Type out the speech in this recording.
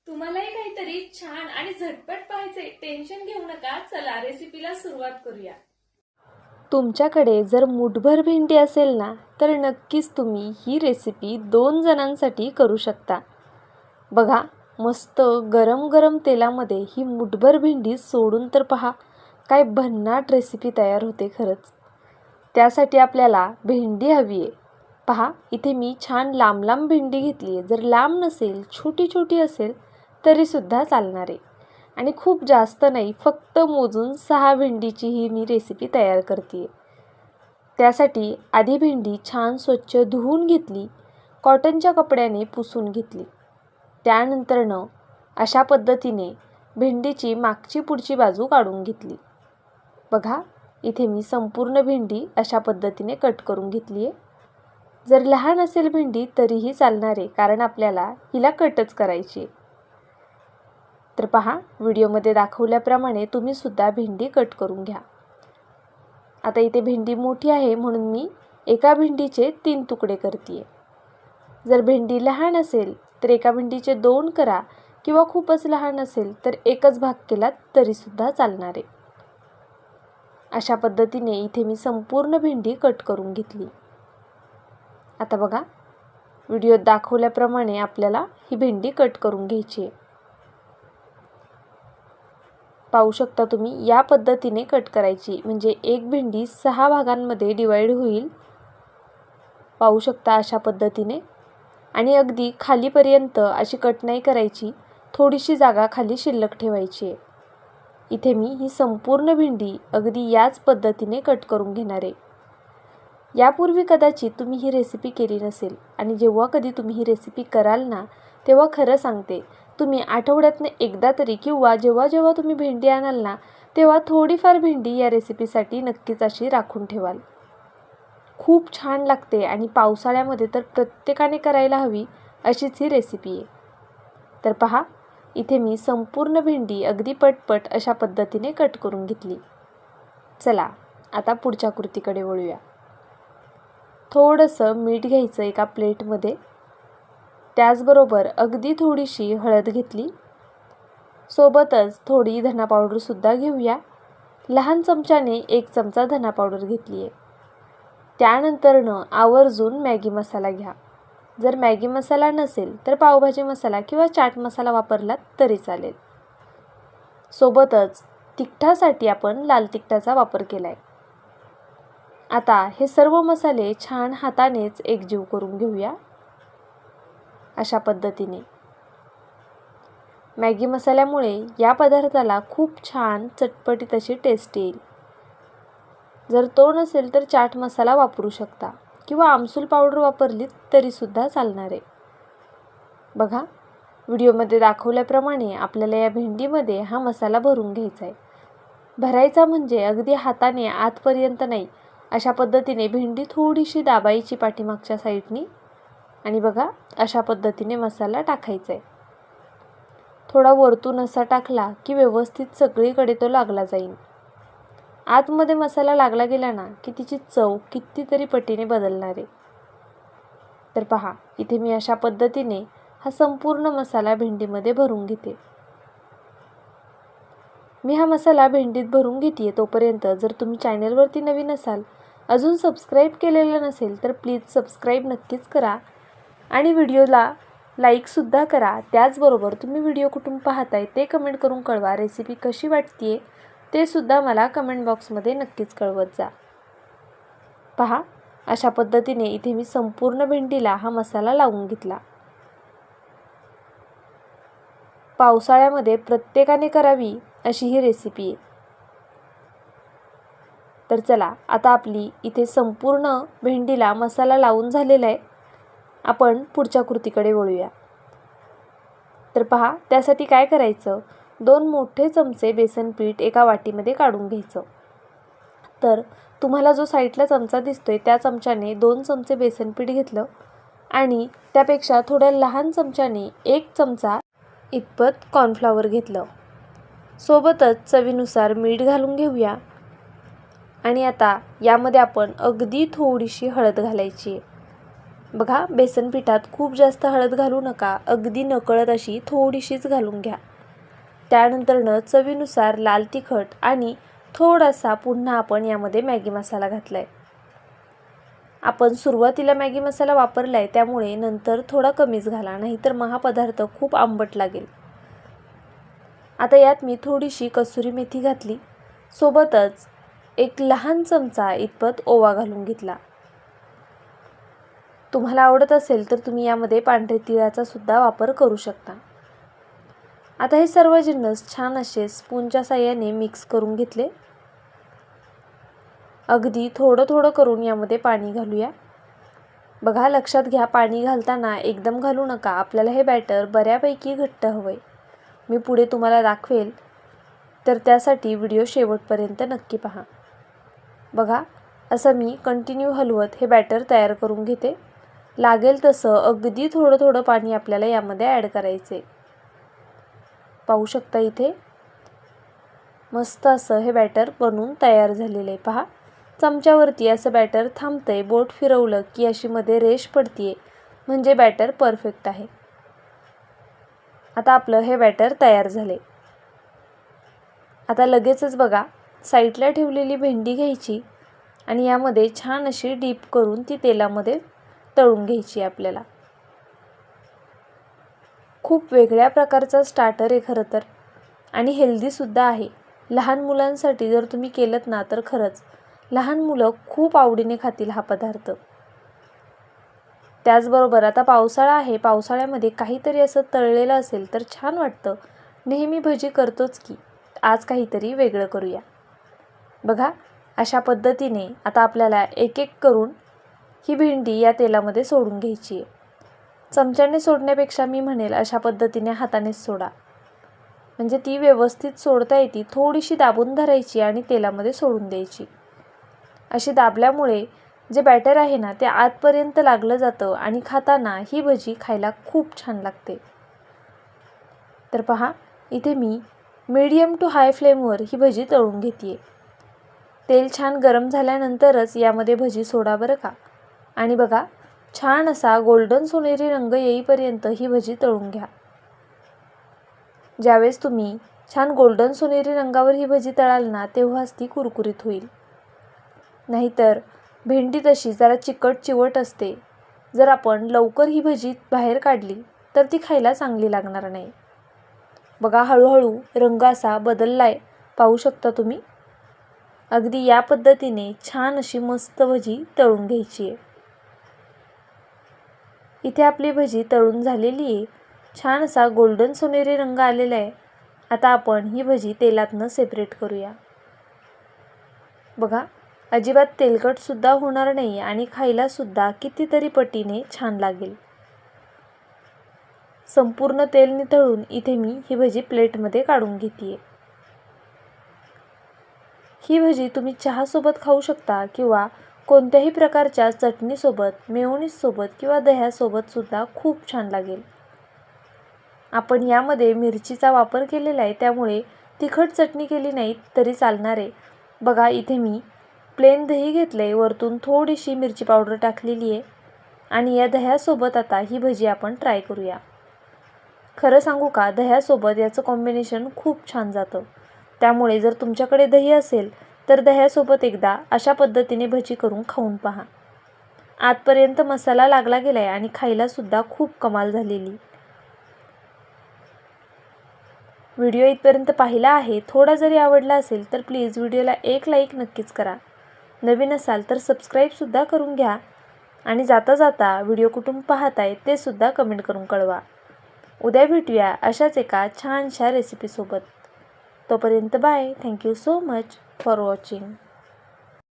तुम्हालाही काहीतरी छान आणि झटपट पाहायचे, टेन्शन घेऊ नका. चला रेसिपीला सुरुवात करूया. तुमच्याकडे जर मुठभर भेंडी असेल ना, तर नक्कीच तुम्ही ही रेसिपी 2 जणांसाठी करू शकता. बघा, मस्त गरम गरम तेलामध्ये ही मुठभर भेंडी सोडून तर पहा, काय भन्नाट रेसिपी तयार होते खरंच. त्यासाठी आपल्याला भेंडी हवी आहे. पहा, इथे मी छान लांब लांब भेंडी घेतली आहे. जर लांब नसेल, छोटी छोटी असेल तरीसुद्धा चालणार आहे. आणि खूप जास्त नाही, फक्त मोजून 6 भेंडीची ही मी रेसिपी तयार करते. त्यासाठी आधी भेंडी छान स्वच्छ धुवून घेतली, कॉटनच्या कपड्याने पुसून घेतली. त्यानंतरनं अशा पद्धतीने भेंडीची मागची पुढची बाजू काढून घेतली. बघा, इथे मी संपूर्ण भेंडी अशा पद्धतीने कट करून घेतली आहे. जर लहान असेल भेंडी तरीही चालणार आहे, कारण आपल्याला हिला कटच करायची आहे. तर पहा, व्हिडिओमध्ये दाखवल्याप्रमाणे तुम्ही सुद्धा भेंडी कट करून घ्या. आता इथे भेंडी मोठी आहे म्हणून मी एका भेंडीचे 3 तुकडे करते. जर भेंडी लहान असेल तर एका भेंडीचे 2 करा, किंवा खूपच लहान असेल तर एकच भाग केलात तरीसुद्धा चालणार आहे. अशा पद्धतीने इथे मी संपूर्ण भेंडी कट करून घेतली. आता बघा, व्हिडिओत दाखवल्याप्रमाणे आपल्याला ही भेंडी कट करून घ्यायची आहे. पाहू शकता तुम्ही, या पद्धतीने कट करायची, म्हणजे एक भेंडी 6 भागांमध्ये डिवाइड होईल. पाहू शकता अशा पद्धतीने. आणि अगदी खालीपर्यंत अशी कट नाही करायची, थोडीशी जागा खाली शिल्लक ठेवायची आहे. इथे मी ही संपूर्ण भेंडी अगदी याच पद्धतीने कट करून घेणार आहे. यापूर्वी कदाचित तुम्ही ही रेसिपी केली नसेल, आणि जेव्हा कधी तुम्ही ही रेसिपी कराल ना, तेव्हा खरं सांगते, तुम्ही आठवड्यातनं एकदा तरी किंवा जेव्हा जेव्हा तुम्ही भेंडी आणाल ना, तेव्हा थोडीफार भेंडी या रेसिपीसाठी नक्कीच अशी राखून ठेवाल. खूप छान लागते आणि पावसाळ्यामध्ये तर प्रत्येकाने करायला हवी अशीच ही रेसिपी आहे. तर पहा, इथे मी संपूर्ण भेंडी अगदी पटपट अशा पद्धतीने कट करून घेतली. चला आता पुढच्या कृतीकडे वळूया. थोडंसं मीठ घ्यायचं एका प्लेटमध्ये. त्याचबरोबर अगदी थोडीशी हळद घेतली. सोबतच थोडी धना पावडरसुद्धा घेऊया. लहान चमच्याने 1 चमचा धना पावडर घेतली आहे. त्यानंतरनं आवर्जून मॅगी मसाला घ्या. जर मॅगी मसाला नसेल तर पावभाजी मसाला किंवा चाट मसाला वापरलात तरी चालेल. सोबतच तिखटासाठी आपण लाल तिखटाचा वापर केला आहे. आता हे सर्व मसाले छान हातानेच एकजीव करून घेऊया. अशा पद्धतीने मॅगी मसाल्यामुळे या पदार्थाला खूप छान चटपटीत अशी टेस्ट येईल. जर तो नसेल तर चाट मसाला वापरू शकता, किंवा आमसूल पावडर वापरली तरीसुद्धा चालणार आहे. बघा, व्हिडिओमध्ये दाखवल्याप्रमाणे आपल्याला या भेंडीमध्ये हा मसाला भरून घ्यायचा आहे. भरायचा म्हणजे अगदी हाताने आतपर्यंत नाही, अशा पद्धतीने भेंडी थोडीशी दाबायची पाठीमागच्या साईडनी. आणि बघा, अशा पद्धतीने मसाला टाकायचा आहे. थोडा वरतून असा टाकला की व्यवस्थित सगळीकडे तो लागला जाईल. आतमध्ये मसाला लागला गेला ना की तिची चव कितीतरी पटीने बदलणार आहे. तर पहा, इथे मी अशा पद्धतीने हा संपूर्ण मसाला भेंडीमध्ये भरून घेते. मी हा मसाला भेंडीत भरून घेते. तोपर्यंत जर तुम्ही चॅनलवरती नवीन असाल, अजून सबस्क्राईब केलेलं नसेल तर प्लीज सबस्क्राईब नक्कीच करा आणि व्हिडिओला लाईकसुद्धा करा. त्याचबरोबर तुम्ही व्हिडिओ कुठून पाहताय ते कमेंट करून कळवा. रेसिपी कशी वाटते ते सुद्धा मला कमेंट बॉक्समध्ये नक्कीच कळवत जा. पहा, अशा पद्धतीने इथे मी संपूर्ण भेंडीला हा मसाला लावून घेतला. पावसाळ्यामध्ये प्रत्येकाने करावी अशी ही रेसिपी आहे. तर चला, आता आपली इथे संपूर्ण भेंडीला मसाला लावून झालेला आहे. आपण पुढच्या कृतीकडे वळूया. तर पहा, त्यासाठी काय करायचं, 2 मोठे चमचे बेसन पीठ एका वाटीमध्ये काढून घ्यायचं. तर तुम्हाला जो साईडला चमचा दिसतोय त्या चमच्याने 2 चमचे बेसन पीठ घेतलं, आणि त्यापेक्षा थोड्या लहान चमच्याने 1 चमचा इतपत कॉर्नफ्लॉवर घेतलं. सोबतच चवीनुसार मीठ घालून घेऊया. आणि आता यामध्ये आपण अगदी थोडीशी हळद घालायची आहे. बघा, बेसन पिठात खूप जास्त हळद घालू नका, अगदी नकळत अशी थोडीशीच घालून घ्या. त्यानंतरनं चवीनुसार लाल तिखट आणि थोडासा पुन्हा आपण यामध्ये मॅगी मसाला घातला आहे. आपण सुरुवातीला मॅगी मसाला वापरला आहे, त्यामुळे नंतर थोडा कमीच घाला, नाहीतर मग हा पदार्थ खूप आंबट लागेल. आता यात मी थोडीशी कसुरी मेथी घातली, सोबतच एक लहान चमचा इतपत ओवा घालून घेतला. तुम्हाला आवडत असेल तर तुम्ही यामध्ये पांढरे तिळाचा सुद्धा वापर करू शकता. आता हे सर्व जिन्नस छान असे स्पूनच्या साहाय्याने मिक्स करून घेतले. अगदी थोडं थोडं करून यामध्ये पाणी घालूया. बघा, लक्षात घ्या, पाणी घालताना एकदम घालू नका. आपल्याला हे बॅटर बऱ्यापैकी घट्ट हवंय. मी पुढे तुम्हाला दाखवेल, तर त्यासाठी व्हिडिओ शेवटपर्यंत नक्की पहा. बघा, असं मी कंटिन्यू हलवत हे बॅटर तयार करून घेते. लागेल तसं अगदी थोडं थोडं पाणी आपल्याला यामध्ये ॲड करायचे. पाहू शकता इथे मस्त असं हे बॅटर बनवून तयार झालेलं आहे. पहा, चमच्यावरती असं बॅटर थांबतंय, बोट फिरवलं की अशी मध्ये रेष पडतीये, म्हणजे बॅटर परफेक्ट आहे. आता आपलं हे बॅटर तयार झाले. आता लगेचच बघा, साईडला ठेवलेली भेंडी घ्यायची आणि यामध्ये छान अशी डीप करून ती तेलामध्ये तळून घ्यायची आपल्याला. खूप वेगळ्या प्रकारचा स्टार्टर आहे खरं तर, आणि हेल्दीसुद्धा आहे. लहान मुलांसाठी जर तुम्ही केलंत ना, तर खरंच लहान मुलं खूप आवडीने खातील हा पदार्थ. त्याचबरोबर आता पावसाळा आहे, पावसाळ्यामध्ये काहीतरी असं तळलेलं असेल तर छान वाटतं. नेहमी भजी करतोच की, आज काहीतरी वेगळं करूया. बघा, अशा पद्धतीने आता आपल्याला एक एक करून ही भेंडी या तेलामध्ये सोडून घ्यायची आहे. चमच्याने सोडण्यापेक्षा मी म्हणेल अशा पद्धतीने हातानेच सोडा, म्हणजे ती व्यवस्थित सोडता येते. थोडीशी दाबून धरायची आणि तेलामध्ये सोडून द्यायची. अशी दाबल्यामुळे जे बॅटर आहे ना, ते आतपर्यंत लागलं जातं आणि खाताना ही भजी खायला खूप छान लागते. तर पहा, इथे मी मीडियम टू हाय फ्लेमवर ही भजी तळून घेते. तेल छान गरम झाल्यानंतरच यामध्ये भजी सोडा बरं का. आणि बघा, छान असा गोल्डन सोनेरी रंग येईपर्यंत ही भजी तळून घ्या. ज्यावेळेस तुम्ही छान गोल्डन सोनेरी रंगावर ही भजी तळाल ना, तेव्हाच ती कुरकुरीत होईल. नाहीतर भेंडी तशी जरा चिकट चिवट असते. जर आपण लवकर ही भजी बाहेर काढली तर ती खायला चांगली लागणार नाही. बघा, हळूहळू रंग असा बदललाय, पाहू शकता तुम्ही. अगदी या पद्धतीने छान अशी मस्त भजी तळून घ्यायची आहे. इथे आपली भजी तळून झालेली आहे. छान असा गोल्डन सोनेरी रंग आलेला आहे. आता आपण ही भजी तेलातनं सेपरेट करूया. बघा, अजिबात तेलकटसुद्धा होणार नाही आणि खायलासुद्धा कितीतरी पटीने छान लागेल. संपूर्ण तेल निथळून इथे मी ही भजी प्लेटमध्ये काढून घेते. ही भजी तुम्ही चहासोबत खाऊ शकता किंवा कोणत्याही प्रकारच्या चटणीसोबत, मेयोनीजसोबत किंवा दह्यासोबत सुद्धा खूप छान लागेल. आपण यामध्ये मिरचीचा वापर केलेला आहे, त्यामुळे तिखट चटणी केली नाही तरी चालणार आहे. बघा, इथे मी प्लेन दही घेतलं आहे, वरतून थोडीशी मिरची पावडर टाकलेली आहे आणि या दह्यासोबत आता ही भजी आपण ट्राय करूया. खरं सांगू का, दह्यासोबत याचं कॉम्बिनेशन खूप छान जातं. त्यामुळे जर तुमच्याकडे दही असेल तर दह्यासोबत एकदा अशा पद्धतीने भजी करून खाऊन पहा. आतपर्यंत मसाला लागला गेला आहे आणि खायलासुद्धा खूप कमाल झालेली. व्हिडिओ इथपर्यंत पाहिला आहे. थोडा जरी आवडला असेल तर प्लीज व्हिडिओला एक लाईक नक्कीच करा. नवीन असाल तर सबस्क्राईबसुद्धा करून घ्या आणि जाता जाता व्हिडिओ कुठून पाहताय ते सुद्धा कमेंट करून कळवा. उद्या भेटूया अशाच एका छानशा रेसिपीसोबत. तोपर्यंत bye. Thank you so much for watching.